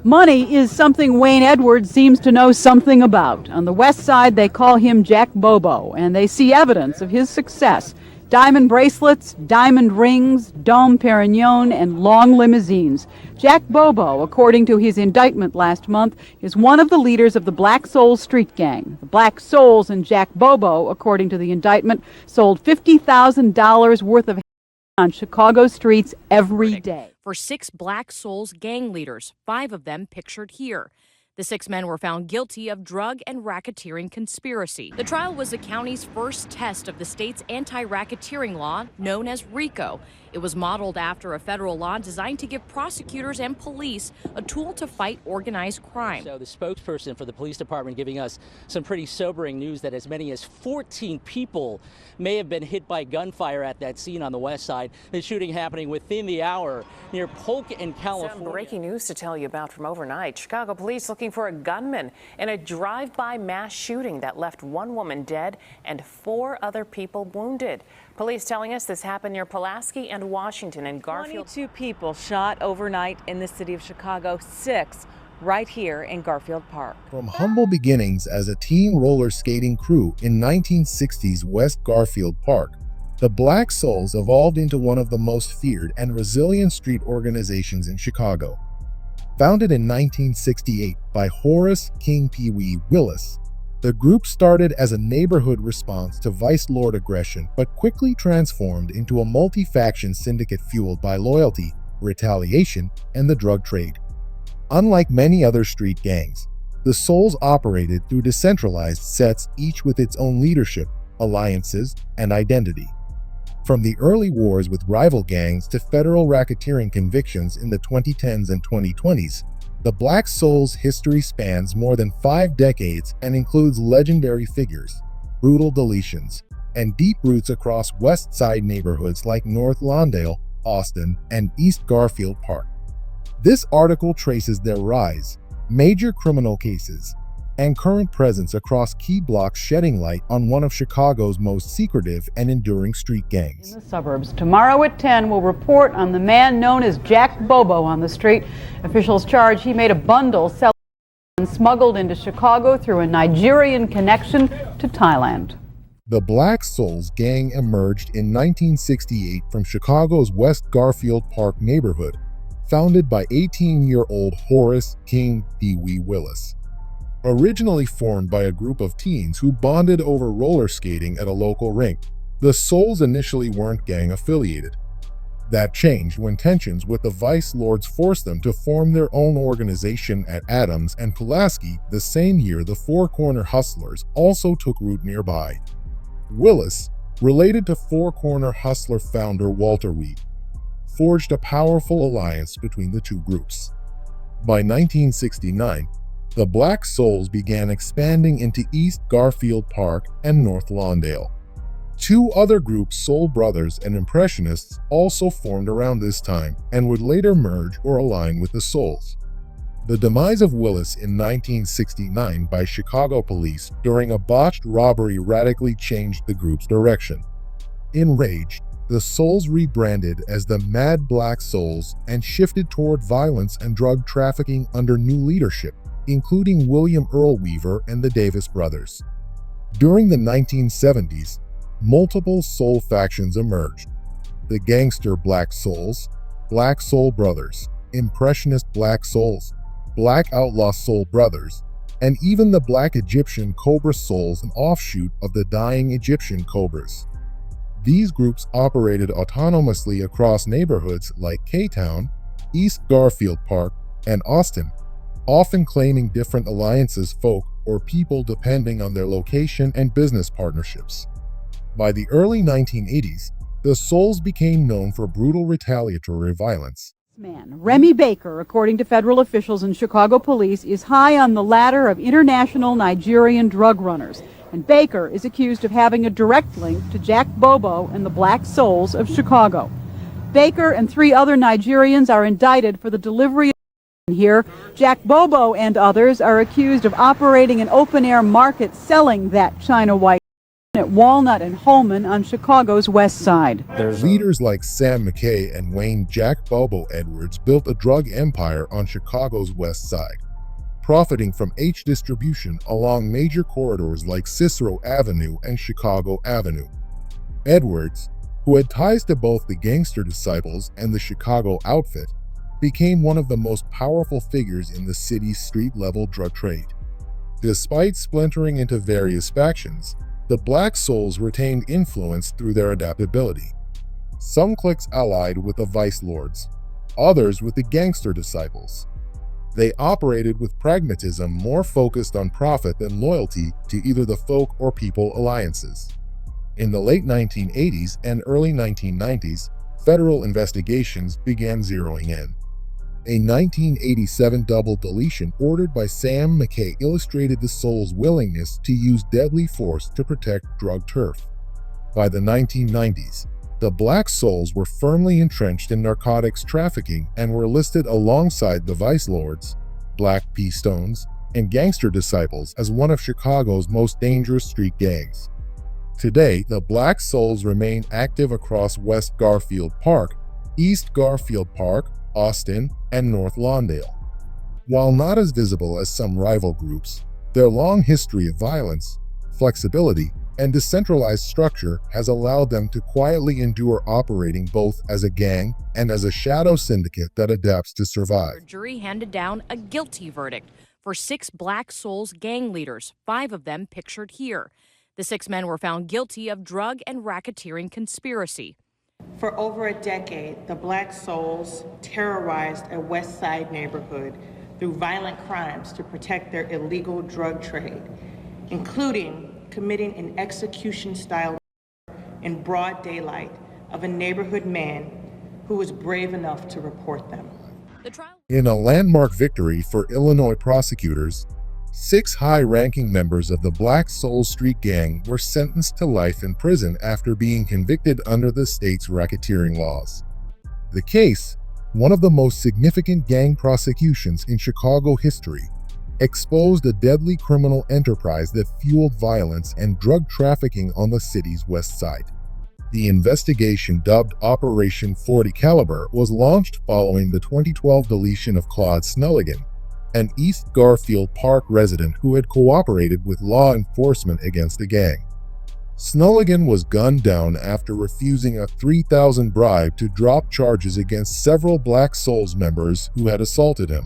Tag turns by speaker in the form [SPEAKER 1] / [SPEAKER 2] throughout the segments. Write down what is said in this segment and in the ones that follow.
[SPEAKER 1] Money is something Wayne Edwards seems to know something about. On the west side, they call him Jack Bobo, and they see evidence of his success. Diamond bracelets, diamond rings, Dom Perignon, and long limousines. Jack Bobo, according to his indictment last month, is one of the leaders of the Black Souls street gang. The Black Souls and Jack Bobo, according to the indictment, sold $50,000 worth of on Chicago streets every day.
[SPEAKER 2] For 6 Black Souls gang leaders, 5 of them pictured here. The 6 men were found guilty of drug and racketeering conspiracy. The trial was the county's first test of the state's anti-racketeering law, known as RICO. It was modeled after a federal law designed to give prosecutors and police a tool to fight organized crime.
[SPEAKER 3] So the spokesperson for the police department giving us some pretty sobering news that as many as 14 people may have been hit by gunfire at that scene on the west side. The shooting happening within the hour near Polk in California.
[SPEAKER 4] Some breaking news to tell you about from overnight. Chicago police looking for a gunman in a drive-by mass shooting that left 1 woman dead and 4 other people wounded. Police telling us this happened near Pulaski and Washington and Garfield.
[SPEAKER 5] 22 people shot overnight in the city of Chicago, 6 right here in Garfield Park.
[SPEAKER 6] From humble beginnings as a teen roller skating crew in 1960s West Garfield Park, the Black Souls evolved into one of the most feared and resilient street organizations in Chicago. Founded in 1968 by Horace King Pee Wee Willis, the group started as a neighborhood response to vice lord aggression, but quickly transformed into a multi-faction syndicate fueled by loyalty, retaliation, and the drug trade. Unlike many other street gangs, the Souls operated through decentralized sets, each with its own leadership, alliances, and identity. From the early wars with rival gangs to federal racketeering convictions in the 2010s and 2020s, the Black Souls' history spans more than 5 decades and includes legendary figures, brutal deletions, and deep roots across West Side neighborhoods like North Lawndale, Austin, and East Garfield Park. This article traces their rise, major criminal cases, and current presence across key blocks, shedding light on one of Chicago's most secretive and enduring street gangs.
[SPEAKER 1] In the suburbs. Tomorrow at 10, we'll report on the man known as Jack Bobo on the street. Officials charge he made a bundle selling and smuggled into Chicago through a Nigerian connection to Thailand.
[SPEAKER 6] The Black Souls gang emerged in 1968 from Chicago's West Garfield Park neighborhood, founded by 18-year-old Horace King Pee Wee Willis. Originally formed by a group of teens who bonded over roller skating at a local rink, the Souls initially weren't gang affiliated. That changed when tensions with the vice lords forced them to form their own organization at Adams and Pulaski. The same year, the Four Corner Hustlers also took root nearby. Willis, related to Four Corner Hustler founder Walter Weed, forged a powerful alliance between the two groups. By 1969, the Black Souls began expanding into East Garfield Park and North Lawndale. 2 other groups, Soul Brothers and Impressionists, also formed around this time and would later merge or align with the Souls. The demise of Willis in 1969 by Chicago police during a botched robbery radically changed the group's direction. Enraged, the Souls rebranded as the Mad Black Souls and shifted toward violence and drug trafficking under new leadership, including William Earl Weaver and the Davis brothers. During the 1970s, multiple Soul factions emerged: the Gangster Black Souls, Black Soul Brothers, Impressionist Black Souls, Black Outlaw Soul Brothers, and even the Black Egyptian Cobra Souls, an offshoot of the dying Egyptian Cobras. These groups operated autonomously across neighborhoods like K-Town, East Garfield Park, and Austin, often claiming different alliances, folk, or people depending on their location and business partnerships. By the early 1980s, the Souls became known for brutal retaliatory violence.
[SPEAKER 1] Remy Baker, according to federal officials and Chicago police, is high on the ladder of international Nigerian drug runners. And Baker is accused of having a direct link to Jack Bobo and the Black Souls of Chicago. Baker and 3 other Nigerians are indicted for the delivery of here. Jack Bobo and others are accused of operating an open-air market selling that China white at Walnut and Holman on Chicago's west side.
[SPEAKER 6] Leaders like Sam McKay and Wayne "Jack Bobo" Edwards built a drug empire on Chicago's west side, profiting from H distribution along major corridors like Cicero Avenue and Chicago Avenue. Edwards, who had ties to both the Gangster Disciples and the Chicago outfit, became one of the most powerful figures in the city's street-level drug trade. Despite splintering into various factions, the Black Souls retained influence through their adaptability. Some cliques allied with the Vice Lords, others with the Gangster Disciples. They operated with pragmatism more focused on profit than loyalty to either the folk or people alliances. In the late 1980s and early 1990s, federal investigations began zeroing in. A 1987 double deletion ordered by Sam McKay illustrated the Souls' willingness to use deadly force to protect drug turf. By the 1990s, the Black Souls were firmly entrenched in narcotics trafficking and were listed alongside the Vice Lords, Black P. Stones, and Gangster Disciples as one of Chicago's most dangerous street gangs. Today, the Black Souls remain active across West Garfield Park, East Garfield Park, Austin, and North Lawndale. While not as visible as some rival groups, their long history of violence, flexibility, and decentralized structure has allowed them to quietly endure, operating both as a gang and as a shadow syndicate that adapts to survive.
[SPEAKER 2] The jury handed down a guilty verdict for 6 Black Souls gang leaders, 5 of them pictured here. The 6 men were found guilty of drug and racketeering conspiracy.
[SPEAKER 7] For over a decade, the Black Souls terrorized a West Side neighborhood through violent crimes to protect their illegal drug trade, including committing an execution-style in broad daylight of a neighborhood man who was brave enough to report them.
[SPEAKER 6] In a landmark victory for Illinois prosecutors, 6 high-ranking members of the Black Soul Street Gang were sentenced to life in prison after being convicted under the state's racketeering laws. The case, one of the most significant gang prosecutions in Chicago history, exposed a deadly criminal enterprise that fueled violence and drug trafficking on the city's west side. The investigation, dubbed Operation 40 Caliber, was launched following the 2012 deletion of Claude Snelligan, an East Garfield Park resident who had cooperated with law enforcement against the gang. Snelligan was gunned down after refusing a $3,000 bribe to drop charges against several Black Souls members who had assaulted him.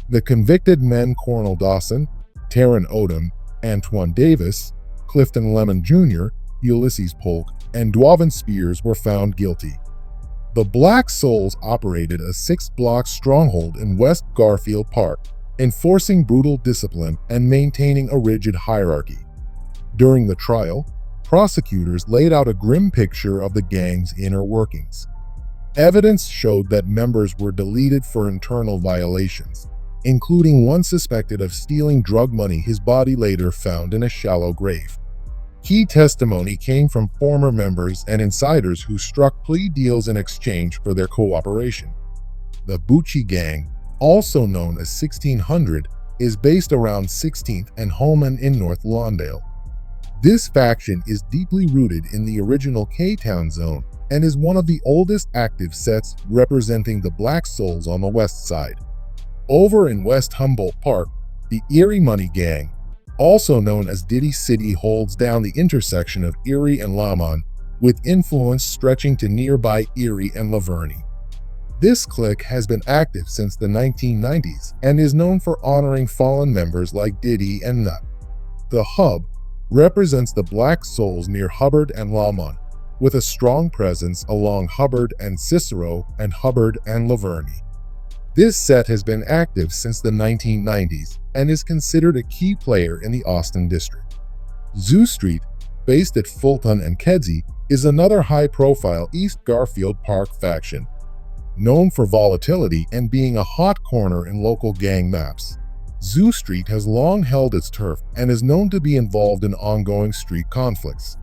[SPEAKER 6] The convicted men Cornel Dawson, Taryn Odom, Antoine Davis, Clifton Lemon Jr., Ulysses Polk, and Dwavin Spears were found guilty. The Black Souls operated a 6-block stronghold in West Garfield Park, enforcing brutal discipline and maintaining a rigid hierarchy. During the trial, prosecutors laid out a grim picture of the gang's inner workings. Evidence showed that members were deleted for internal violations, including one suspected of stealing drug money, his body later found in a shallow grave. Key testimony came from former members and insiders who struck plea deals in exchange for their cooperation. The Bucci Gang, also known as 1600, is based around 16th and Holman in North Lawndale. This faction is deeply rooted in the original K-Town zone and is one of the oldest active sets representing the Black Souls on the west side. Over in West Humboldt Park, the Erie Money Gang, also known as Diddy City, holds down the intersection of Erie and Lamont, with influence stretching to nearby Erie and La Vernie. This clique has been active since the 1990s and is known for honoring fallen members like Diddy and Nut. The Hub represents the Black Souls near Hubbard and Lamont, with a strong presence along Hubbard and Cicero and Hubbard and La Vernie. This set has been active since the 1990s and is considered a key player in the Austin district. Zoo Street, based at Fulton and Kedzie, is another high-profile East Garfield Park faction, known for volatility and being a hot corner in local gang maps. Zoo Street has long held its turf and is known to be involved in ongoing street conflicts.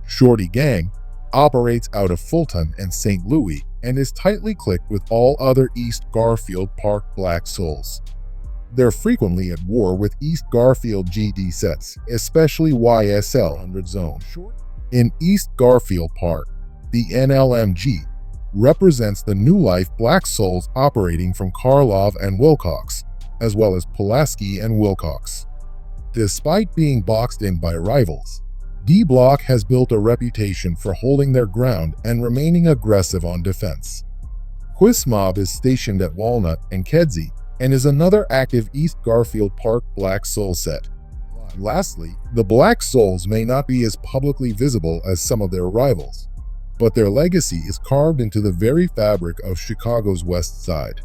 [SPEAKER 6] Shorty Gang operates out of Fulton and St. Louis and is tightly clicked with all other East Garfield Park Black Souls. They're frequently at war with East Garfield GD sets, especially YSL 100 Zone. In East Garfield Park, the NLMG represents the new life Black Souls operating from Karlov and Wilcox, as well as Pulaski and Wilcox. Despite being boxed in by rivals, D-Block has built a reputation for holding their ground and remaining aggressive on defense. Quismob is stationed at Walnut and Kedzie and is another active East Garfield Park Black Soul set. Lastly, the Black Souls may not be as publicly visible as some of their rivals, but their legacy is carved into the very fabric of Chicago's West Side.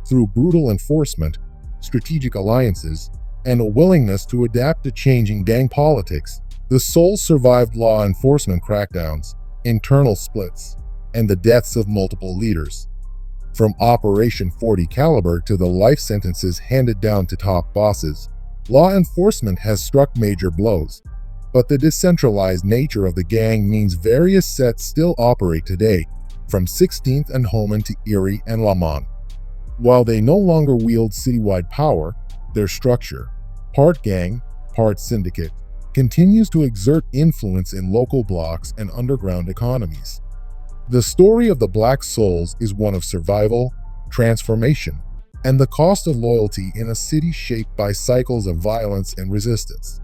[SPEAKER 6] Through brutal enforcement, strategic alliances, and a willingness to adapt to changing gang politics, the Souls survived law enforcement crackdowns, internal splits, and the deaths of multiple leaders. From Operation 40 Caliber to the life sentences handed down to top bosses, law enforcement has struck major blows, but the decentralized nature of the gang means various sets still operate today, from 16th and Homan to Erie and Lamont. While they no longer wield citywide power, their structure, part gang, part syndicate, continues to exert influence in local blocks and underground economies. The story of the Black Souls is one of survival, transformation, and the cost of loyalty in a city shaped by cycles of violence and resistance.